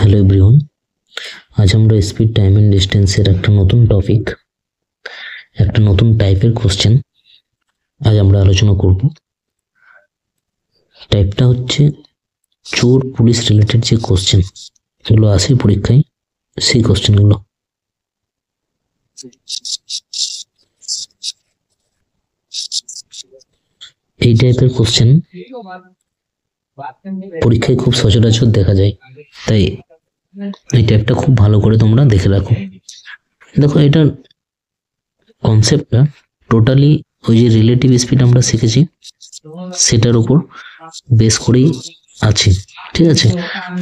Hello everyone, আজ আমরা speed time and ডিস্টেন্সের একটা নতুন টপিক, একটা নতুন টাইপের কোশ্চেন আজ আমরা আলোচনা করব। টাইপটা হচ্ছে চোর পুলিশ রিলেটেড যে কোশ্চেন এগুলো আসে পরীক্ষায়, সেই কোশ্চেনগুলো। এই টাইপের কোশ্চেন পরীক্ষায় খুব সচরাচর দেখা যায়, তাই এই টাইপটা খুব ভালো করে তোমরা দেখে রাখো। দেখো, এটা কনসেপ্টটা টোটালি ওই যে রিলেটিভ স্পিড আমরা শিখেছি সেটার উপর বেস করেই আছে, ঠিক আছে?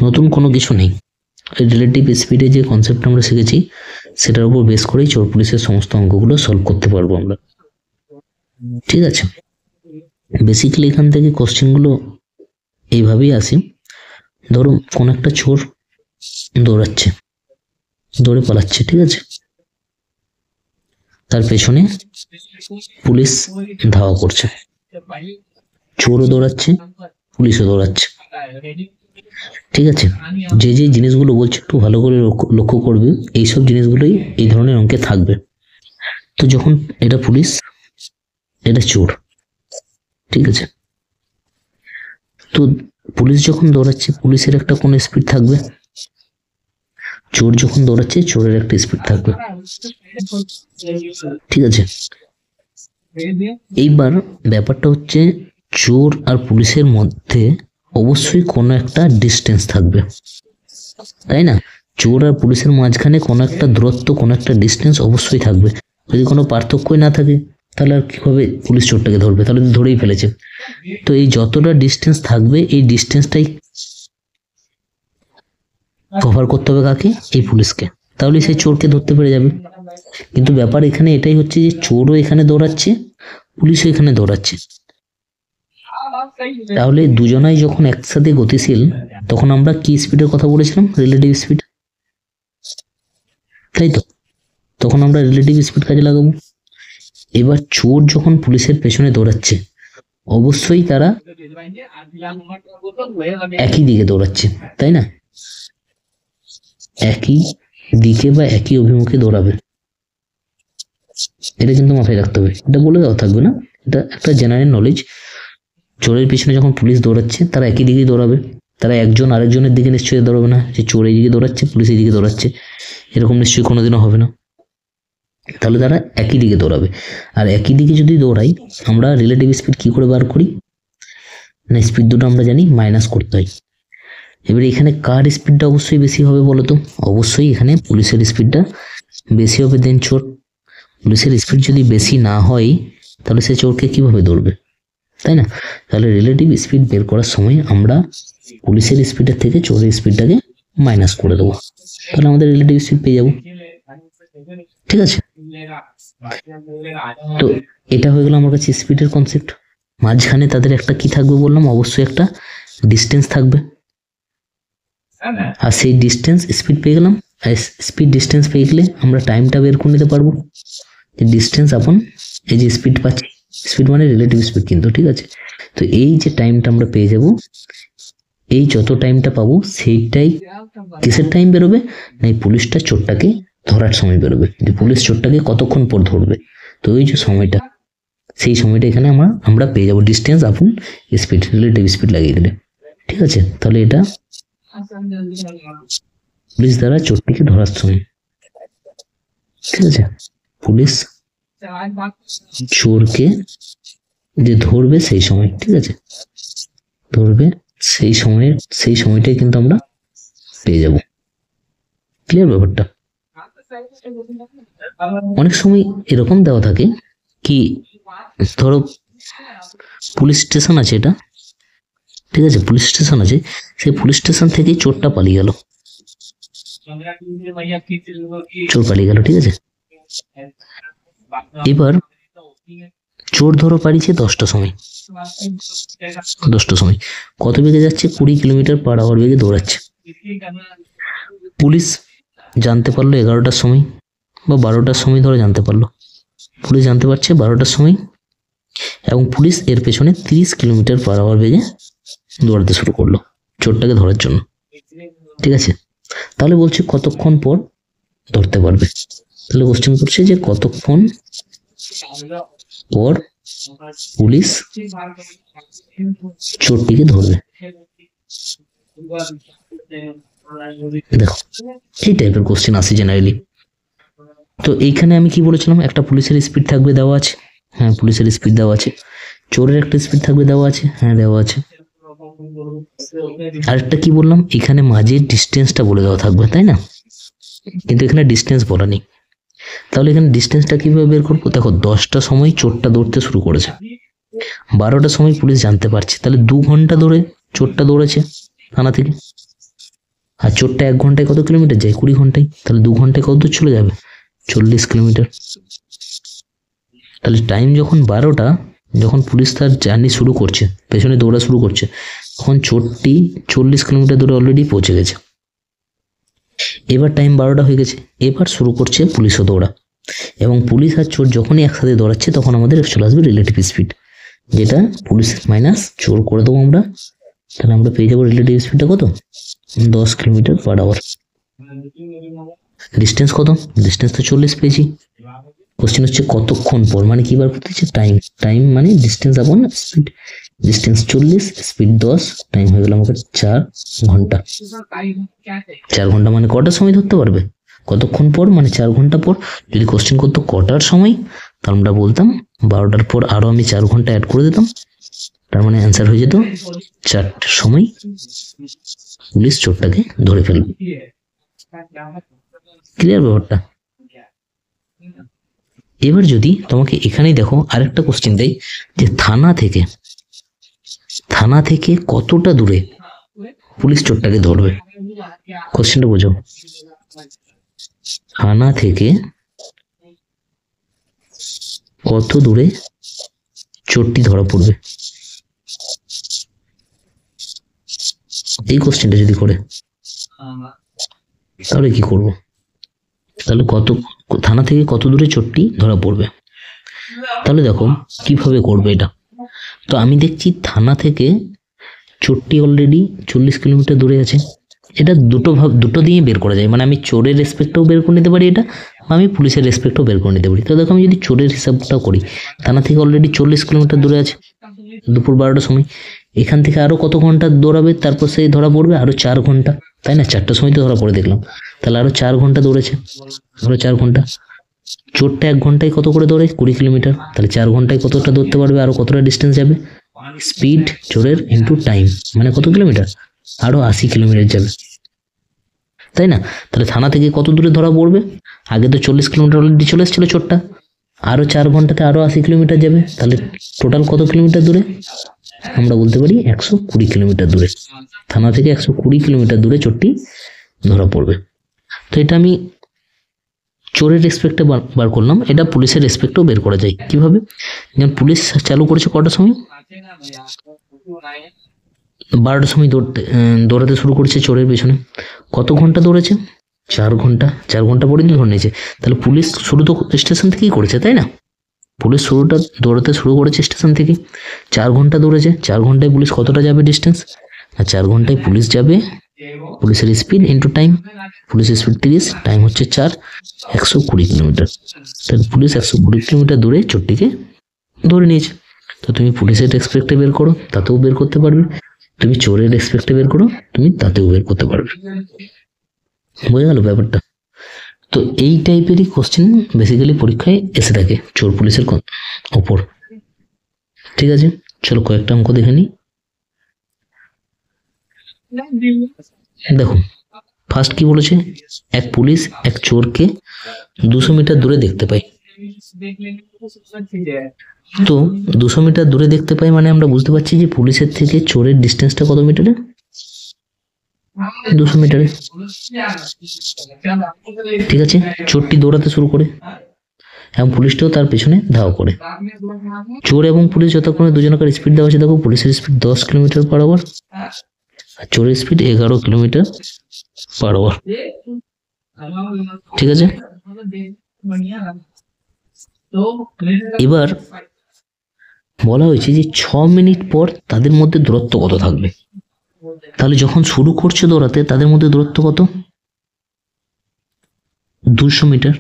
নতুন কোনো কিছু নেই। রিলেটিভ স্পিডে যে কনসেপ্টটা আমরা শিখেছি সেটার উপর বেস করেই চোর পুলিশের সমস্ত অঙ্কগুলো সলভ করতে পারবো আমরা, ঠিক আছে? বেসিক্যালি এখান থেকে কোশ্চেনগুলো এইভাবেই আসে। ধরো কোন একটা চোর দৌড়াচ্ছে, দৌড়ে পালাচ্ছে, ঠিক আছে? তার পেছনে পুলিশ ধাওয়া করছে, চোরও দৌড়াচ্ছে, পুলিশও দৌড়াচ্ছে, ঠিক আছে? যে যে জিনিসগুলো বলছে একটু ভালো করে লক্ষ্য করবে, এইসব জিনিসগুলোই এই ধরনের অঙ্কে থাকবে। তো যখন এটা পুলিশ, এটা চোর, ঠিক আছে? তো পুলিশ যখন দৌড়াচ্ছে পুলিশের একটা কোন স্পিড থাকবে, চোর যখন দৌড়াচ্ছে চোরের একটা স্পিড থাকবে, ঠিক আছে? এইবার ব্যাপারটা হচ্ছে চোর আর পুলিশের মধ্যে অবশ্যই কোনো একটা ডিস্টেন্স থাকবে, তাই না? চোর আর পুলিশের মাঝখানে কোনো একটা দূরত্ব, কোনো একটা ডিস্টেন্স অবশ্যই থাকবে। যদি কোনো পার্থক্যই না থাকে তাহলে আর কিভাবে পুলিশ চোরটাকে ধরবে? তাহলে ধরেই ফেলেছে। তো এই যতটা ডিস্টেন্স থাকবে এই ডিস্টেন্সটাই কভার করতে হবে কাকে? এই পুলিশকে, তাহলে সেই চোরকে ধরতে পেরে যাবে। কিন্তু ব্যাপার এখানে এটাই হচ্ছে যে চোরও এখানে দৌড়াচ্ছে, পুলিশও এখানে দৌড়াচ্ছে, তাহলে দুজনাই যখন একসাথে গতিশীল তখন আমরা কি স্পিডের কথা বলেছিলাম? রিলেটিভ স্পিড, তাই তো? তখন আমরা রিলেটিভ স্পিড কাজে লাগাবো। এবার চোর যখন পুলিশের পেছনে দৌড়াচ্ছে অবশ্যই তারা একই দিকে দৌড়াচ্ছে, তাই না? একই দিকে বা একই অভিমুখে দৌড়াবে, এটা কিন্তু মাথায় রাখতে হবে। এটা বলে দেওয়া থাকবে না, এটা একটা জেনারেল নলেজ। চোরের পিছনে যখন পুলিশ দৌড়াচ্ছে তারা একই দিকে দৌড়াবে, তারা একজন আরেকজনের দিকে নিশ্চয়ই দৌড়াবে না যে চোর এই দিকে দৌড়াচ্ছে পুলিশ এই দিকে দৌড়াচ্ছে, এরকম নিশ্চয়ই কোনোদিনও হবে না। তাহলে তারা একই দিকে দৌড়াবে। আর একই দিকে যদি দৌড়াই আমরা রিলেটিভ স্পিড কি করে বার করি? না, স্পিড দুটো আমরা জানি মাইনাস করতে হয়। এবারে এখানে কার স্পিডটা অবশ্যই বেশি হবে বলো তো? অবশ্যই এখানে পুলিশের স্পিডটা বেশি হবে দেন চোর। পুলিশের স্পিড যদি বেশি না হয় তাহলে সে চোরকে কিভাবে ধরবে, তাই না? তাহলে রিলেটিভ স্পিড বের করার সময় আমরা পুলিশের স্পিডের থেকে চোরের স্পিডটাকে মাইনাস করে দেবো, তাহলে আমাদের রিলেটিভ স্পিড পেয়ে যাবো, ঠিক আছে? তো এটা হয়ে গেল আমার কাছে স্পিডের কনসেপ্ট। মাঝখানে তাদের একটা কি থাকবে বললাম? অবশ্যই একটা ডিস্টেন্স থাকবে, আর সেই ডিস্টেন্স স্পিড পেয়ে গেলাম। আর স্পিড ডিস্টেন্স পেয়ে গেলে আমরা টাইমটা বের করে নিতে পারবো, যে ডিস্টেন্স আপন এই যে স্পিড পাচ্ছি, স্পিড মানে রিলেটিভ স্পিড কিন্তু, ঠিক আছে? তো এই যে টাইমটা আমরা পেয়ে যাব, এই যত টাইমটা পাবো সেইটাই কিসের টাইম বেরোবে? না, এই পুলিশটা চোরটাকে ধরার সময় বেরোবে, যে পুলিশ চোরটাকে কতক্ষণ পর ধরবে। তো ওই যে সময়টা, সেই সময়টা এখানে আমরা পেয়ে যাবো ডিস্টেন্স আপন স্পিড, রিলেটিভ স্পিড লাগিয়ে দিলে, ঠিক আছে? তাহলে এটা পুলিশ দ্বারা চোরটিকে ধরার সময়, ঠিক আছে? পুলিশ চোরকে যে ধরবে সেই সময়, ঠিক আছে? ধরবে সেই সময়টাই কিন্তু আমরা পেয়ে যাব। ক্লিয়ার ব্যাপারটা? অনেক সময় এরকম দেওয়া থাকে কি, ধরো পুলিশ স্টেশন আছে, এটা ঠিক আছে, পুলিশ স্টেশন আছে, সেই পুলিশ স্টেশন থেকে চোরটা পালিয়ে গেল, চোর পালিয়ে গেল, ঠিক আছে? এবার চোর ধরো পালিয়েছে 10টার সময়, 10টার সময় কত বেগে যাচ্ছে? 20 কিলোমিটার পার আওয়ার বেগে দৌড়াচ্ছে। পুলিশ জানতে পারলো 11টার সময় বা 12টার সময়, ধরো জানতে পারলো, পুলিশ জানতে পারছে 12টার সময়, এবং পুলিশ এর পেছনে 30 কিলোমিটার পার আওয়ার বেগে দৌড়াতে শুরু করলো চোরটাকে ধরার জন্য, ঠিক আছে? তাহলে বলছে কতক্ষণ পর ধরতে পারবে। তাহলে কোশ্চেন করছে যে কতক্ষণ পর পুলিশ চোরটিকে ধরবে। দেখো এই টাইপের কোশ্চেন আসে জেনারেলি। তো এইখানে আমি কি বলেছিলাম, একটা পুলিশের স্পিড থাকবে দেওয়া আছে, হ্যাঁ পুলিশের স্পিড দেওয়া আছে। চোরের একটা স্পিড থাকবে দেওয়া আছে, হ্যাঁ দেওয়া আছে। আরেকটা কি বললাম, এখানে মাঝে ডিস্টেন্সটা বলে দেওয়া থাকবে, তাই না? কিন্তু এখানে ডিস্টেন্স বলা নেই। তাহলে এখানে ডিস্টেন্সটা কিভাবে বের করবো? দেখো 10টার সময় চোরটা দৌড়তে শুরু করেছে, 12টার সময় পুলিশ জানতে পারছে, তাহলে 2 ঘন্টা ধরে চোরটা দৌড়েছে থানা থেকে। আর চোরটা 1 ঘন্টায় কত কিলোমিটার যায়? 20 ঘন্টায়। তাহলে 2 ঘন্টায় কত দূর চলে যাবে? 40 কিলোমিটার। তাহলে টাইম যখন 12টা, যখন পুলিশ তার জার্নি শুরু করছে, পেছনে দৌড়া শুরু করছে, তখন চোরটি 40 কিলোমিটার দূরে অলরেডি পৌঁছে গেছে। এবার টাইম 12টা হয়ে গেছে, এবার শুরু করছে পুলিশও দৌড়া। এবং পুলিশ আর চোর যখনই একসাথে দৌড়াচ্ছে তখন আমাদের চলে আসবে রিলেটিভ স্পিড, যেটা পুলিশ মাইনাস চোর করে দেবো আমরা। তাহলে আমরা পেয়ে যাবো রিলেটিভ স্পিডটা কত? 10 কিলোমিটার পার আওয়ার। ডিস্টেন্স কত? ডিস্টেন্স তো 40 পেয়েছি। কোশ্চেন হচ্ছে কতক্ষণ পর, মানে কি বার করতে হচ্ছে? টাইম। টাইম মানে ডিস্টেন্স আপন স্পিড। ডিস্টেন্স 40, স্পিড 10, টাইম হয়ে গেল আমাকে 4 ঘন্টা। 4 ঘন্টা মানে কটার সময় ধরতে পারবে? কতক্ষণ পর মানে 4 ঘন্টা পর। যদি কোশ্চেন করতো কটার সময়, তাহলে আমরা বলতাম 12টার পর আরো আমি 4 ঘন্টা অ্যাড করে দিতাম, তার মানে অ্যান্সার হয়ে যেত 4টার সময় পুলিশ চোরটাকে ধরে ফেলবে। ক্লিয়ার ব্যাপারটা? এবার যদি তোমাকে এখানেই দেখো আরেকটা কোশ্চেন দেয় যে থানা থেকে কতটা দূরে পুলিশ চোরটাকে ধরবে। কোশ্চেনটা বোঝো, থানা থেকে কত দূরে চোরটি ধরা পড়বে, এই কোশ্চেনটা যদি করে তাহলে কি করব? তাহলে থানা থেকে কত দূরে চোরটি ধরা পড়বে, তাহলে দেখো কিভাবে করবে এটা। তো আমি দেখছি থানা থেকে চোরটি অলরেডি 40 কিলোমিটার দূরে আছে। এটা দুটো দিয়ে বের করা যায়, মানে আমি চোরের রেসপেক্টও বের করে নিতে পারি এটা, বা আমি পুলিশের রেসপেক্টও বের করে নিতে পারি। তো দেখো আমি যদি চোরের হিসাবটা করি, থানা থেকে অলরেডি 40 কিলোমিটার দূরে আছে দুপুর 12টার সময়। এখান থেকে আরো কত ঘন্টা দৌড়াবে, তারপর সে ধরা পড়বে আরো 4 ঘন্টা, তাই না? 4টার সময় তো ধরা পড়ে দেখলাম, তাহলে আরো 4 ঘন্টা দৌড়েছে, আরো 4 ঘন্টা। চোরটা 1 ঘন্টায় কত করে দৌড়ে? 20 কিলোমিটার। তাহলে 4 ঘন্টায় কতটা দৌড়তে পারবে, আরো কতটা ডিস্টেন্স যাবে? স্পিড চোরের ইন্টু টাইম, মানে কত কিলোমিটার? আরো 80 কিলোমিটার যাবে, তাই না? তাহলে থানা থেকে কত দূরে ধরা পড়বে? আগে তো 40 কিলোমিটার অলরেডি চলে এসেছিল চোরটা, আরো 4 ঘন্টাতে আরো 80 কিলোমিটার যাবে, তাহলে টোটাল কত কিলোমিটার দূরে? আমরা বলতে পারি 120 কিলোমিটার দূরে। থানা থেকে 120 কিলোমিটার দূরে চোরটি ধরা পড়বে। তো এটা আমি চোরের রেসপেক্টে বার করলাম, এটা পুলিশের রেসপেক্টেও বের করা যায়। কিভাবে? যেমন পুলিশ চালু করেছে কটার সময়? 12টার সময় দৌড়াতে শুরু করেছে চোরের পেছনে। কত ঘন্টা দৌড়েছে? 4 ঘন্টা। 4 ঘন্টা পর্যন্ত ধরে নিয়েছে। তাহলে পুলিশ শুরু তো স্টেশন থেকেই করেছে, তাই না? পুলিশ শুরুটা দৌড়াতে শুরু করেছে স্টেশন থেকে, 4 ঘন্টা দৌড়েছে। 4 ঘন্টায় পুলিশ কতটা যাবে ডিস্টেন্স? আর 4 ঘন্টায় পুলিশ যাবে, পুলিশের স্পিড ইন্টু টাইম, পুলিশের স্পিড 30, টাইম হচ্ছে 4, 120 কিলোমিটার। তাহলে পুলিশ 120 কিলোমিটার দূরে চোরটিকে ধরে নিয়েছে। তো তুমি পুলিশের রেসপেক্টে বের করো, তাতেও বের করতে পারবে। তুমি চোরের রেসপেক্টে বের করো, তুমি তাতেও বের করতে পারবে। বোঝা গেল ব্যাপারটা? তো এই টাইপেরই কোশ্চেন বেসিক্যালি পরীক্ষায় এসে থাকে চোর পুলিশের ওপর। ঠিক আছে, চলো কয়েকটা অঙ্ক দেখে নিই। দেখো ফার্স্ট কি বলেছে, এক পুলিশ এক চোরকে 200 মিটার দূরে দেখতে পাই। তো 200 মিটার দূরে দেখতে পাই মানে আমরা বুঝতে পারছি যে পুলিশের থেকে চোরের ডিস্টেন্সটা কত মিটারে? 200 মিটারে। ঠিক আছে, চোরটি দৌড়াতে শুরু করে এবং পুলিশটাও তার পেছনে ধাওয়া করে। চোর এবং পুলিশ যতক্ষণে দুজনকার স্পিড দেওয়া আছে, দেখো পুলিশের স্পিড 10 কিলোমিটার পার আওয়ার আর চোরের স্পিড 11 কিলোমিটার পার আওয়ার। ঠিক আছে, এবার বলা হয়েছে যে 6 মিনিট পর তাদের মধ্যে দূরত্ব কত থাকবে। তাহলে যখন শুরু করছে দৌড়াতে তাদের মধ্যে দূরত্ব কত? 200 মিটার।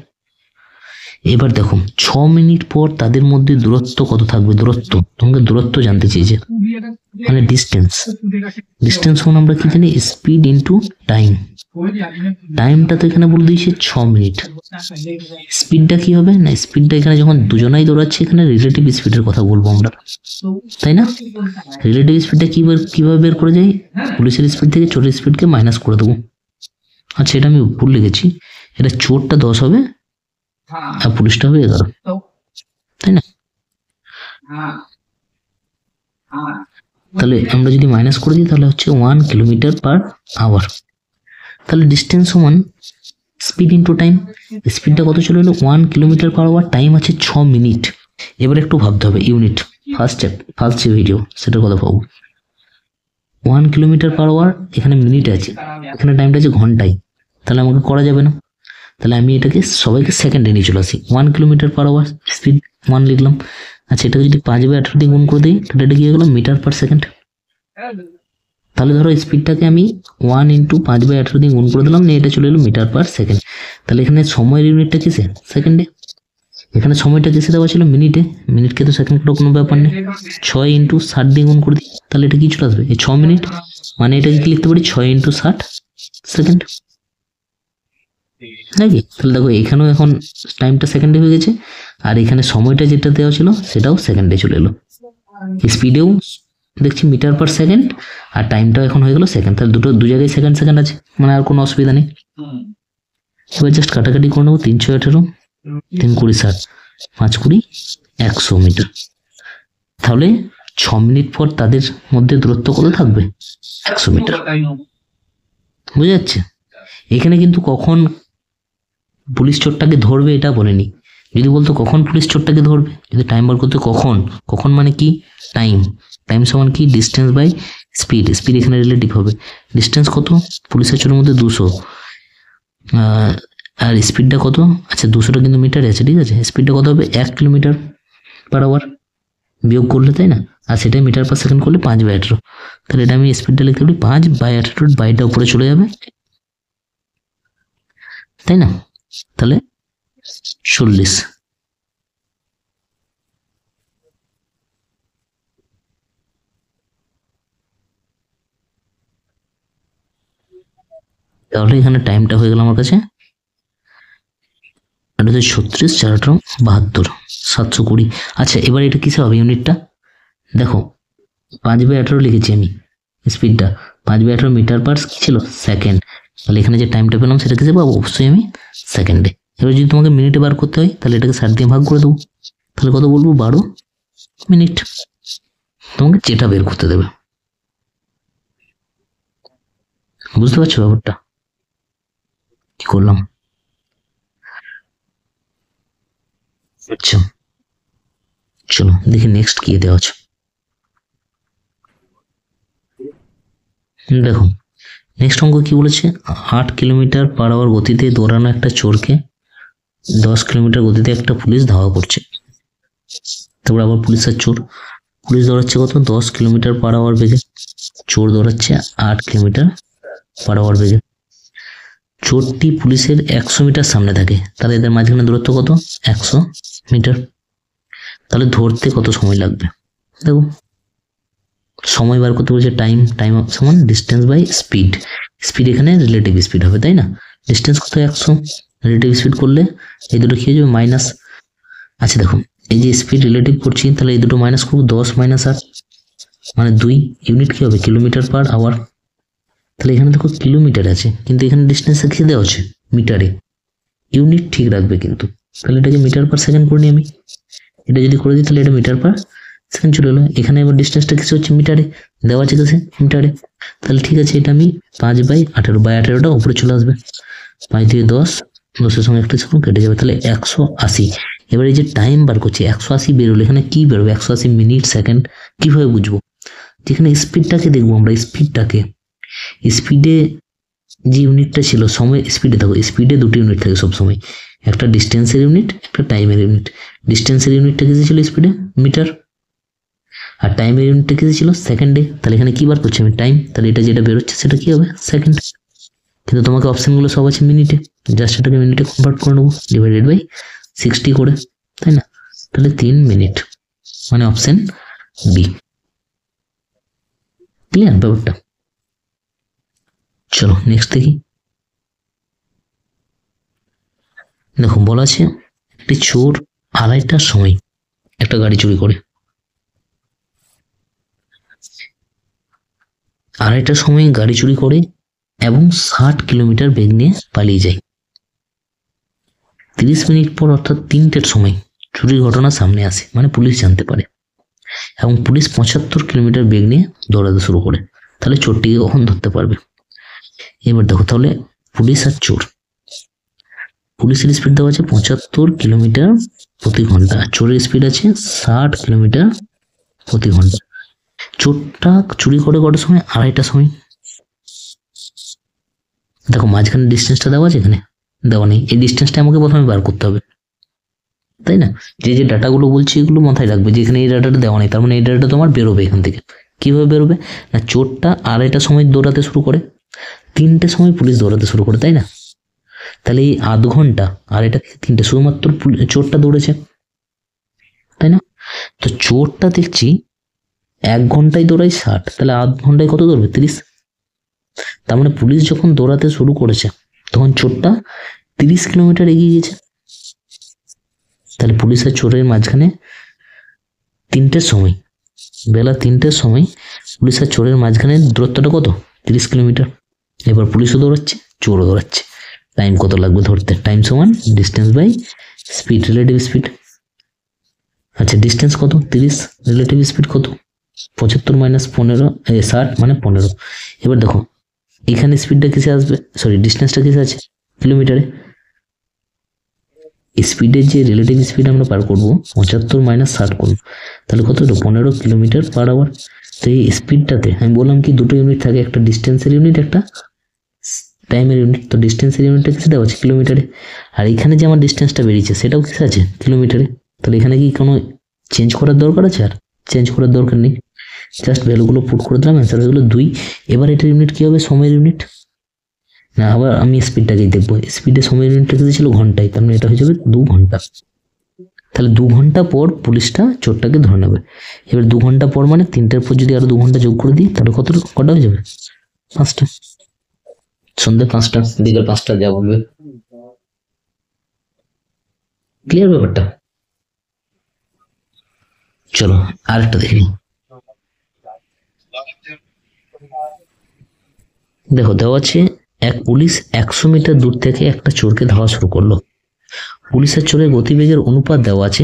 এবার দেখো 6 মিনিট পর তাদের মধ্যে দূরত্ব কত থাকবে, দূরত্ব, তোমাকে দূরত্ব জানতে চেয়েছে, মানে ডিস্টেন্স। ডিস্টেন্স মানে আমরা কি জানি, স্পিড ইন্টু টাইম। টাইমটা তো এখানে বলে দিয়েছে 6 মিনিট। স্পিডটা কি হবে না, স্পিডটা এখানে যখন দুজনাই দৌড়াচ্ছে এখানে রিলেটিভ স্পিডের কথা বলবো আমরা, তাই না? রিলেটিভ স্পিডটা কিভাবে বের করে যাই, পুলিশের স্পিড থেকে চোরের স্পিডকে মাইনাস করে দেবো। আচ্ছা এটা আমি ভুল লিখেছি, এটা চোরটা 10 হবে আর পুলিশটা হবে 11, তাই না? তাহলে আমরা যদি মাইনাস করে দিই তাহলে হচ্ছে 1 কিলোমিটার পার আওয়ার। তাহলে ডিস্টেন্স সমান স্পিড ইন্টু টাইম। স্পিডটা কত চলে এলো 1 কিলোমিটার পার আওয়ার, টাইম আছে 6 মিনিট। এবার একটু ভাবতে হবে ইউনিট, ফার্স্ট যে ভিডিও সেটার কথা পাবো। 1 কিলোমিটার পার আওয়ার এখানে মিনিট আছে, এখানে টাইমটা আছে ঘন্টায়, তাহলে আমাকে করা যাবে না। তাহলে আমি এটাকে সবাইকে সেকেন্ডে নিয়ে চলে আসি। 1 কিলোমিটার পার আওয়ার স্পিড 1 লিখলাম। আচ্ছা এটাকে যদি 5/18 দিয়ে গুণ করে দিই তাহলে এটা কি হয়ে গেল, মিটার পার সেকেন্ড। তাহলে ধরো স্পিডটাকে আমি 1 ইন্টু 5/18 দিয়ে গুণ করে দিলাম, নিয়ে এটা চলে এলো মিটার পার সেকেন্ড। তাহলে এখানে সময়ের ইউনিটটা কিসে, সেকেন্ডে। এখানে সময়টা কিসে দেওয়া ছিল, মিনিটে। মিনিটকে তো সেকেন্ড করে কোনো ব্যাপার নেই। 6 ইন্টু 60 দিয়ে গুণ করে দিই তাহলে এটা কি চলে আসবে, এই 6 মিনিট, মানে এটাকে কি লিখতে পারি 6 ইন্টু 60 সেকেন্ড, নাকি? তাহলে দেখো এখানেও এখন টাইমটা সেকেন্ডে হয়ে গেছে, আর এখানে সময়টা যেটা দেওয়া ছিল সেটাও সেকেন্ডে চলে এলো। স্পিডেও দেখছি মিটার পার সেকেন্ড, আর টাইমটাও এখন হয়ে গেল সেকেন্ড। তাহলে দু জায়গায় সেকেন্ড সেকেন্ড আছে, মানে আর কোনো অসুবিধা নেই। এবার জাস্ট কাটাকাটি করে নেবো, 318, 3 20 60, 5 20 100 মিটার। তাহলে 6 মিনিট পর তাদের মধ্যে দূরত্ব কত থাকবে, 100 মিটার। বুঝা যাচ্ছে? এখানে কিন্তু কখন পুলিশ চোরটাকে ধরবে এটা বলেনি। যদি বলতো কখন পুলিশ চোরটাকে ধরবে, যদি টাইম বার করতে, কখন মানে কি, টাইম সমান কি, ডিস্টেন্স বাই স্পিড। স্পিড এখানে রিলেটিভ হবে। ডিস্টেন্স কত, পুলিশের চোরের মধ্যে 200, আর স্পিডটা কত, আচ্ছা 200টা কিন্তু মিটারে আছে, ঠিক আছে। স্পিডটা কত হবে, 1 কিলোমিটার পার আওয়ার বিয়োগ করলে, তাই না? আর সেটাই মিটার পার সেকেন্ড করলে 5/18। তাহলে এটা আমি স্পিডটা লিখতে পারি 5/18, বাইটা উপরে চলে যাবে, তাই না? তাহলে 40। তাহলে এখানে টাইমটা হয়ে গেল আমার কাছে, এটা হচ্ছে 36, 4 72, 720। আচ্ছা এবার এটা কিসে হবে ইউনিটটা, দেখো 5/18 লিখেছি আমি, স্পিডটা 5/18 মিটার পার কি ছিল, সেকেন্ড। তাহলে এখানে যে টাইমটা পেলাম সেটা কিসে পাবো, অবশ্যই আমি সেকেন্ডে। এবার যদি তোমাকে মিনিটে বার করতে হয় তাহলে এটাকে 60 দিয়ে ভাগ করে দেবো, তাহলে কত বলবো, 12 মিনিট। তোমাকে যেটা বের করতে দেবে। বুঝতে পারছো ব্যাপারটা কি করলাম? আচ্ছা চলো দেখি নেক্সট কি দেওয়া আছে। দেখো নেক্সট অঙ্ক কি বলেছে, 8 কিলোমিটার পার আওয়ার গতিতে দৌড়ানো একটা চোরকে 10 কিলোমিটার গতিতে একটা পুলিশ ধাওয়া করছে। তারপর আবার পুলিশের চোর, পুলিশ দৌড়াচ্ছে কত, 10 কিলোমিটার পার আওয়ার বেগে, চোর দৌড়াচ্ছে 8 কিলোমিটার পার আওয়ার বেগে। চোরটি পুলিশের 100 মিটার সামনে থাকে, তাহলে এদের মাঝখানে দূরত্ব কত, 100 মিটার। তাহলে ধরতে কত সময় লাগবে, দেখো সময় বার করতে বলছে, টাইম সমান ডিস্টেন্স বাই স্পিড। স্পিড এখানে রিলেটিভ স্পিড হবে, তাই না? ডিস্টেন্স কত, 100, রিলেটিভ স্পিড করলে এই দুটো কি হয়ে যাবে, মাইনাস। আচ্ছা দেখো এই যে স্পিড রিলেটিভ করছি, তাহলে এই দুটো মাইনাস করবো, 10 - 8 মানে 2। ইউনিট কি হবে, কিলোমিটার পার আওয়ার। তাহলে এখানে দেখো কিলোমিটার আছে, কিন্তু এখানে ডিস্টেন্স লিখে দেওয়া আছে মিটারে। ইউনিট ঠিক রাখবে কিন্তু, তাহলে এটাকে মিটার পার সেকেন্ড করে নিই আমি। এটা যদি করে দিই তাহলে এটা মিটার পার সেকেন্ড চলে এলো। এখানে এবার ডিস্টেন্সটা কিছু হচ্ছে মিটারে, দেওয়া আছে কিসে, মিটারে। তাহলে ঠিক আছে, এটা আমি 5/18 উপরে চলে আসবে, 5 দিয়ে 10, 10-এর সঙ্গে একটা সেকেন্ড কেটে যাবে, তাহলে 180। এবার এই যে টাইম বার করছি 180 বেরোলো, এখানে কি বেরোবে, 180 মিনিট সেকেন্ড। কিভাবে বুঝবো, যেখানে স্পিডটাকে দেখবো আমরা, স্পিডে যে ইউনিটটা ছিল সময়, স্পিডে দেখো স্পিডে দুটো ইউনিট থাকে সবসময়, একটা ডিস্টেন্সের ইউনিট, একটা টাইমের ইউনিট। ডিস্টেন্সের ইউনিটটা কিসে ছিল, স্পিডে, মিটার। আর টাইমের ইউনিটটা কিসে ছিল, সেকেন্ডে। তাহলে এখানে কি বার করছি আমি, টাইম। তাহলে এটা যেটা বেরোচ্ছে সেটা কি হবে, সেকেন্ড। কিন্তু তোমাকে অপশনগুলো সব আছে মিনিটে, জাস্ট এটাকে মিনিটে কনভার্ট করে নেবো, ডিভাইডেড বাই 60 করে, তাই না? তাহলে 3 মিনিট, মানে অপশন বি। ক্লিয়ার ব্যাপারটা? চলো নেক্সট দেখি। দেখো বলা আছে একটি চোর 2:30টার সময় একটা গাড়ি চুরি করে, 2:30টার সময় গাড়ি চুরি করে এবং 60 কিলোমিটার বেগ নিয়ে পালিয়ে যায়। 30 মিনিট পর অর্থাৎ 3টের সময় চুরির ঘটনা সামনে আসে, মানে পুলিশ জানতে পারে, এবং পুলিশ 75 কিলোমিটার বেগ নিয়ে দৌড়াতে শুরু করে। তাহলে চোরটিকে কখন ধরতে পারবে? এবার দেখো তাহলে পুলিশ আর চোর, পুলিশের স্পিড দেওয়া আছে 75 কিলোমিটার প্রতি ঘন্টা, চোরের স্পিড আছে 60 কিলোমিটার প্রতি ঘন্টা। চোরটা চুরি করে কটার সময়? 2:30টার সময়। দেখো মাঝখানে ডিস্টেন্সটা দেওয়া আছে, এখানে দেওয়া নেই, এই ডিস্টেন্সটা আমাকে প্রথমে বার করতে হবে, তাই না? যে যে ডাটাগুলো বলছি এগুলো মাথায় রাখবে, যেখানে এই ডাটাটা দেওয়া নেই, তার মানে এই ডাটাটা তোমার বেরোবে এখান থেকে। কিভাবে বেরোবে? না, চোরটা 2:30টার সময় দৌড়াতে শুরু করে, 3টের সময় পুলিশ দৌড়াতে শুরু করে, তাই না? তাহলে এই 0.5 ঘন্টা, 2:30 থেকে 3টে, শুধুমাত্র চোরটা দৌড়েছে, তাই না? তো চোরটা দেখছি 1 ঘন্টায় দৌড়ায় 60, তাহলে 0.5 ঘন্টায় কত দৌড়বে? 30। তার মানে পুলিশ যখন দৌড়াতে শুরু করেছে তখন চোরটা 30 কিলোমিটার এগিয়ে গেছে। তাহলে পুলিশ আর চোরের মাঝখানে 3টের সময়, বেলা 3টের সময় পুলিশ আর চোরের মাঝখানে দূরত্বটা কত? 30 কিলোমিটার। এবার পুলিশও দৌড়াচ্ছে, চোরও দৌড়াচ্ছে, টাইম কত লাগবে ধরতে? টাইম সমান distance by speed, relative speed. আচ্ছা ডিস্টেন্স কত? 30, রিলেটিভ স্পিড কত? 75 মাইনাস 15, 60 মানে 15। এবার দেখো এখানে স্পিডটা কিসে আসবে, সরি ডিস্টেন্সটা কিসে আছে? কিলোমিটারে। স্পিডের যে রিলেটিভ স্পিড আমরা পার করবো 75 মাইনাস 60 করবো, তাহলে কত হলো? 15 কিলোমিটার পার আওয়ার। তো এই স্পিডটাতে আমি বললাম কি দুটো ইউনিট থাকে, একটা ডিস্টেন্সের ইউনিট, একটা টাইমের ইউনিট। তো ডিস্টেন্সের ইউনিটটা কিসে দেওয়া আছে? কিলোমিটারে। আর এখানে যে আমার ডিস্টেন্সটা বেরিয়েছে সেটাও কিসে আছে? কিলোমিটারে। তাহলে এখানে কি কোনো চেঞ্জ করার দরকার আছে? আর চেঞ্জ করার দরকার নেই, জাস্ট ভ্যালুগুলো পুট করে দিলাম, অ্যান্সার হয়ে গেলো 2। এবার এটার ইউনিট কি হবে? সময়ের ইউনিট না, আবার আমি স্পিডটাকেই দেখবো, স্পিডে সময়ের ইউনিটটা কিছু ছিল ঘন্টায়, তার মানে এটা হয়ে যাবে 2 ঘন্টা। তাহলে 2 ঘন্টা পর পুলিশটা চোরটাকে ধরে নেবে। এবার 2 ঘন্টা পর মানে 3টের পর যদি আরো 2 ঘন্টা যোগ করে দিই তাহলে কটা হয়ে যাবে? 5টা। সন্ধ্যে 5টা, বিকেল 5টা, যা বলবে। ক্লিয়ার ব্যাপারটা? চলো আরেকটা দেখি। দেখো দেওয়া আছে এক পুলিশ 100 মিটার দূর থেকে একটা চোরকে ধাওয়া শুরু করলো। পুলিশের চোরের গতিবেগের অনুপাত দেওয়া আছে,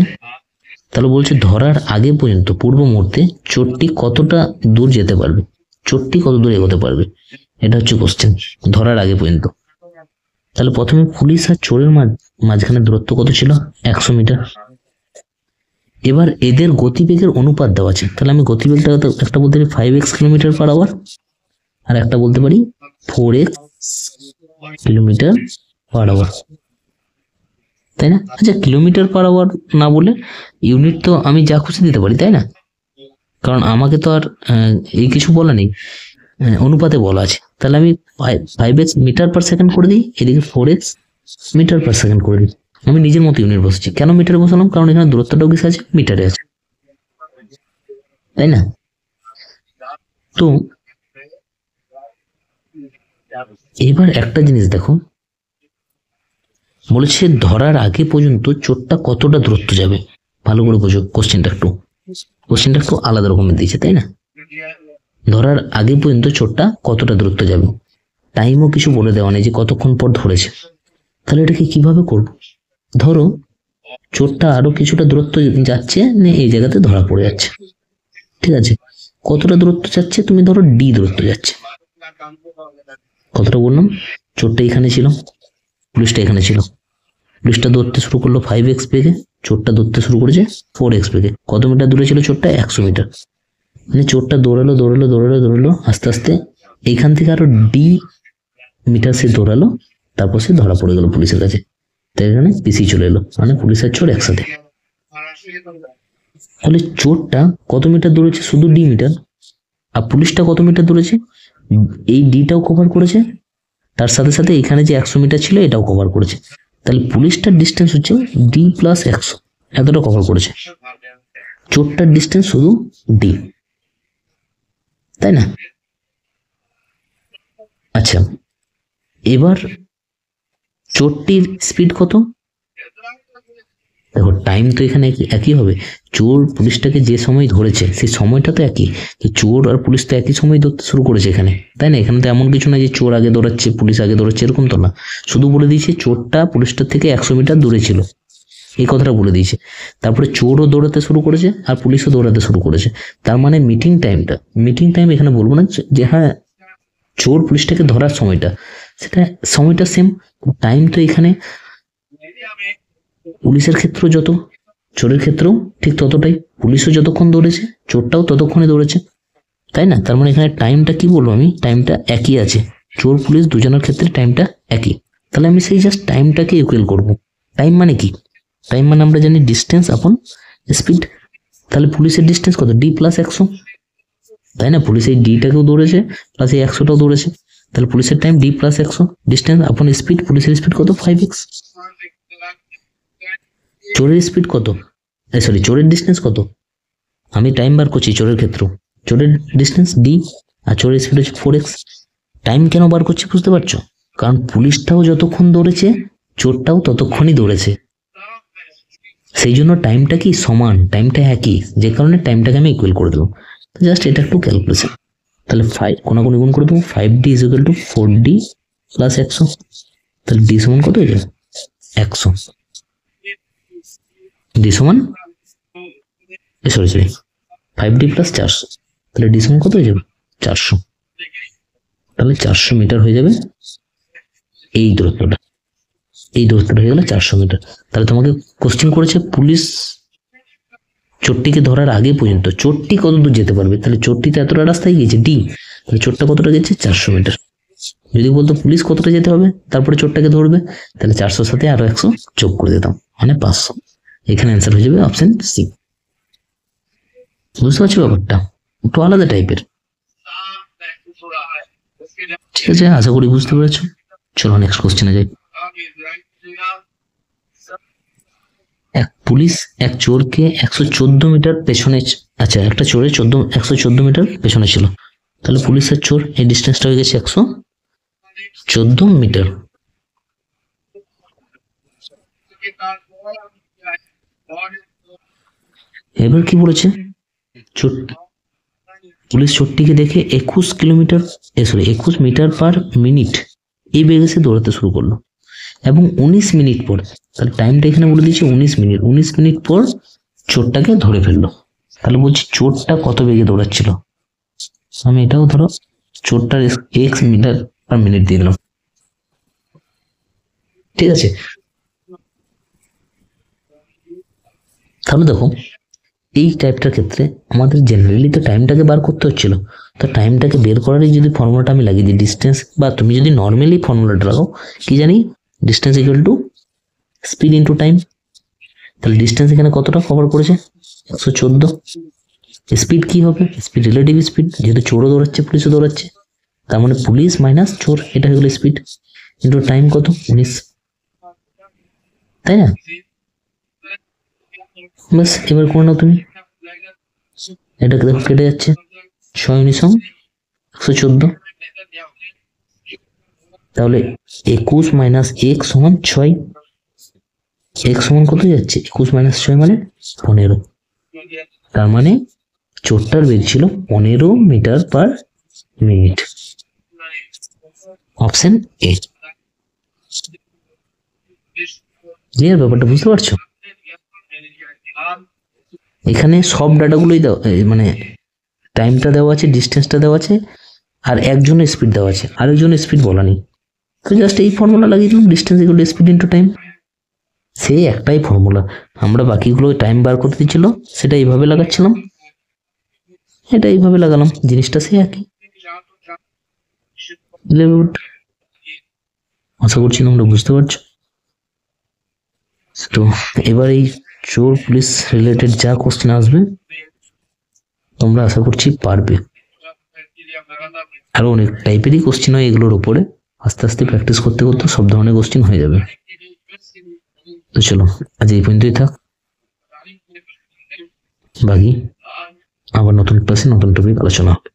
তাহলে বলছে ধরার আগে পর্যন্ত পূর্ব মুহূর্তে চোরটি কতটা দূর যেতে পারবে, চোরটি কত দূর এগোতে পারবে, এটা হচ্ছে কোশ্চেন, ধরার আগে পর্যন্ত। তাহলে প্রথমে পুলিশ আর চোরের মাঝখানে দূরত্ব কত ছিল? 100 মিটার। এবার এদের গতিবেগের অনুপাত দেওয়া আছে, তাহলে আমি গতিবেগটা একটা বলতে পারি 5x কিলোমিটার পার আওয়ার, আর একটা বলতে পারি 4x কিলোমিটার পার আওয়ার, তাই না? আচ্ছা কিলোমিটার পার আওয়ার না বলে ইউনিট তো আমি যা খুশি দিতে পারি, তাই না? কারণ আমাকে তো আর এই কিছু বলা নেই, অনুপাতে বলা আছে। তাহলে আমি 5x মিটার পার সেকেন্ড করে দিই, এদিকে 4x মিটার পার সেকেন্ড করে দিই। আমি নিজের মতো ইউনিট বসেছি। কেন মিটারে বসালাম? কারণ এখানে দূরত্বটাও কিছু আছে, মিটারে আছে, তাই না? তো এবার একটা জিনিস দেখো, বলেছে ধরার আগে পর্যন্ত চোরটা কতটা দূরত্ব যাবে। ভালো করে বোঝো কোশ্চেনটা একটু আলাদা রকমের দিয়েছে, তাই না? ধরার আগে পর্যন্ত চোরটা কতটা দূরত্ব যাবে, টাইমও কিছু বলে দেওয়া নেই যে কতক্ষণ পর ধরেছে। তাহলে এটাকে কিভাবে করব? ধরো চোরটা আরো কিছুটা দূরত্ব যাচ্ছে, এই জায়গাতে ধরা পড়ে যাচ্ছে, ঠিক আছে? কতটা দূরত্ব যাচ্ছে? তুমি ধরো ডি দূরত্ব যাচ্ছে। কতটা বললাম? চোরটা এখানে ছিল, পুলিশটা এখানে ছিল, পুলিশটা দৌড়তে শুরু করলো 5x বেগে, চোরটা দৌড়তে শুরু করেছে 4x বেগে। কত মিটার দূরে ছিল চোরটা? 100 মিটার। মানে চোরটা দৌড়ালো আস্তে আস্তে এইখান থেকে আরো ডি মিটার সে দৌড়ালো, তারপর সে ধরা পড়ে গেল পুলিশের কাছে। তাই এখানে পিছিয়ে চলে এলো, মানে পুলিশ আর চোর একসাথে। তাহলে চোরটা কত মিটার দৌড়েছে? শুধু ডি মিটার। আর পুলিশটা কত মিটার দৌড়েছে? এই ডিটাও কভার করেছে, তার সাথে সাথে এখানে যে 100 মিটার ছিল এটাও কভার করেছে। তাহলে পুলিশটার ডিস্টেন্স হচ্ছে ডি প্লাস 100, এতটা কভার করেছে। চোরটার ডিস্টেন্স শুধু ডি, তাই না? আচ্ছা, এবার চোরটির স্পিড কত? দেখো টাইম তো এখানে একই হবে। চোর পুলিশটাকে যে সময় ধরেছে সেই সময়টা তো একই। তো চোর আর পুলিশ তো একই সময় ধরতে শুরু করেছে এখানে, তাই না? এখানে তো এমন কিছু না যে চোর আগে দৌড়াচ্ছে পুলিশ আগে দৌড়াচ্ছে, এরকম তো না। শুধু বলে দিয়েছে চোরটা পুলিশটার থেকে 100 মিটার দূরে ছিল, এই কথাটা বলে দিয়েছে। তারপরে চোরও দৌড়াতে শুরু করেছে আর পুলিশও দৌড়াতে শুরু করেছে। তার মানে মিটিং টাইম এখানে বলবো না যে হ্যাঁ চোর পুলিশটাকে ধরার সময়টা সেম। টাইম তো এখানে পুলিশের ক্ষেত্রেও যত, চোরের ক্ষেত্রেও ঠিক ততটাই। পুলিশও যতক্ষণ দৌড়েছে চোরটাও ততক্ষণে দৌড়েছে, তাই না? তার মানে এখানে টাইমটা কি বলবো আমি, টাইমটা একই আছে। চোর পুলিশ দুজনের ক্ষেত্রে টাইমটা একই। তাহলে আমি সেই জাস্ট টাইমটাকে ইকুয়াল করব। টাইম মানে কি? টাইম মানে আমরা জানি ডিস্টেন্স আপন স্পিড। তাহলে পুলিশের ডিস্টেন্স কত? ডি প্লাস 100, তাই না? পুলিশ এই ডিটাকেও দৌড়েছে প্লাস এই 100টাও দৌড়েছে। তাহলে পুলিশের টাইম ডি প্লাস 100, ডিস্টেন্স আপন স্পিড, পুলিশের স্পিড কত? 5x। চোরের স্পিড কত? সরি, চোরের ডিস্টেন্স কত? আমি টাইম বার করছি চোরের ক্ষেত্রে। চোরের ডিস্টেন্স ডি আর চোরের স্পিড হচ্ছে 4x। টাইম কেন বার করছি বুঝতে পারছো? কারণ পুলিশটাও যতক্ষণ দৌড়েছে চোরটাও ততক্ষণই দৌড়েছে, সেই জন্য টাইমটা কি সমান, টাইমটা একই, যে কারণে টাইমটাকে আমি ইকুয়াল করে দেবো। জাস্ট এটা একটু ক্যালকুলেশন। তাহলে 5 কোনাকুনি গুণ করে দেবো, 5d is equal to 4d plus 100। তাহলে ডি সমান কত হয়ে যাবে? 100। ডি সমান সরি 5d প্লাস 400, তাহলে ডি সমান কত হয়ে যাবে? 400। তাহলে 400 মিটার হয়ে যাবে এই দূরত্বটা, হয়ে গেলে 400 মিটার। তাহলে তোমাকে কোশ্চেন করেছে পুলিশ চোরটিকে ধরার আগে পর্যন্ত চোরটি কত দূর যেতে পারবে। তাহলে চোরটি তো এতটা রাস্তায় গিয়েছে ডি, তাহলে চোরটা কতটা গেছে? 400 মিটার। যদি বলতো পুলিশ কতটা যেতে হবে তারপরে চোরটাকে ধরবে, তাহলে 400 সাথে আরো 100 যোগ করে দিতাম, মানে 500। এখানে অ্যান্সার হয়ে যাবে অপশন সি। বুঝতে পারছো ব্যাপারটা? একটু আলাদা টাইপের। ঠিক আছে, আশা করি বুঝতে পেরেছো। চলো নেক্সট কোশ্চেনে যাই। এক পুলিশ এক চোরকে 114 মিটার পেছনে, আচ্ছা একটা চোরের 114 মিটার পেছনে ছিল। তাহলে পুলিশ আর চোর এই ডিস্টেন্সটা হয়ে গেছে 114 মিটার। এবার কি বলেছে? পুলিশ চোরটিকে দেখে 21 মিটার পার মিনিট এই বেগে সে দৌড়াতে শুরু করলো এবং 19 মিনিট পর, তাহলে টাইমটা এখানে বলে দিয়েছে 19 মিনিট পর চোরটাকে ধরে ফেললো। তাহলে বলছি চোরটা কত বেগে দৌড়াচ্ছিল। আমি এটাও ধরো চোরটার x মিটার পার মিনিট দিয়ে দিলাম, ঠিক আছে? তাহলে দেখো এই টাইপটার ক্ষেত্রে আমাদের জেনারেলি তো টাইমটাকে বার করতে হচ্ছিল। তো টাইমটাকে বের করারই যদি ফর্মুলাটা আমি লাগিয়ে দিই ডিস্টেন্স, বা তুমি যদি নর্মালি ফর্মুলাটা লাগাও কি জানি, distance equal to speed into time. তাহলে ডিস্টেন্স এখানে কতটা কভার করেছে? 114। স্পিড কি হবে? স্পিড রিলেটিভ স্পিড, যেহেতু চোরও দৌড়াচ্ছে পুলিশও দৌড়াচ্ছে, তার মানে পুলিশ মাইনাস চোর, এটা হয়ে গেল স্পিড, ইন্টু টাইম কত? 19, তাই না? ব্যাস এবার করে নাও তুমি, এটাকে দেখো কেটে যাচ্ছে, 6×19=114। তাহলে 21 মাইনাস 1 সমান 6। x সমান কত যাচ্ছে? 21 মাইনাস 6 মানে 15। তার মানে চোরটার বেগ ছিল 15 metre per minute. Option A. Clear? ব্যাপারটা বুঝতে পারছো? এখানে সব ডাটাগুলোই দেওয়া, মানে টাইমটা দেওয়া আছে, ডিস্টেন্সটা দেওয়া আছে, আর একজনের স্পিড দেওয়া আছে, আরেকজনের স্পিড বলা নেই। তো জাস্ট এই ফর্মুলা লাগিয়ে দিলাম, distance equal to speed into time. সেই একটাই ফর্মুলা, আমরা বাকিগুলো টাইম বার করতে দিচ্ছিল সেটা এইভাবে লাগাচ্ছিলাম, এটা এইভাবে লাগালাম, জিনিসটা সেই একই। আশা করছি তোমরা বুঝতে পারছো। তো এবার এই চোর পুলিশ রিলেটেড যা কোশ্চেন আসবে তোমরা আশা করছি পারবে। আরো অনেক টাইপেরই কোশ্চেন হয় এগুলোর উপরে, আস্তে আস্তে প্র্যাকটিস করতে করতে সব ধরনের কোশ্চেন হয়ে যাবে। তো চলো আজ এই পর্যন্তই থাক, বাকি আবার নতুন ক্লাসে নতুন টপিক আলোচনা হবে।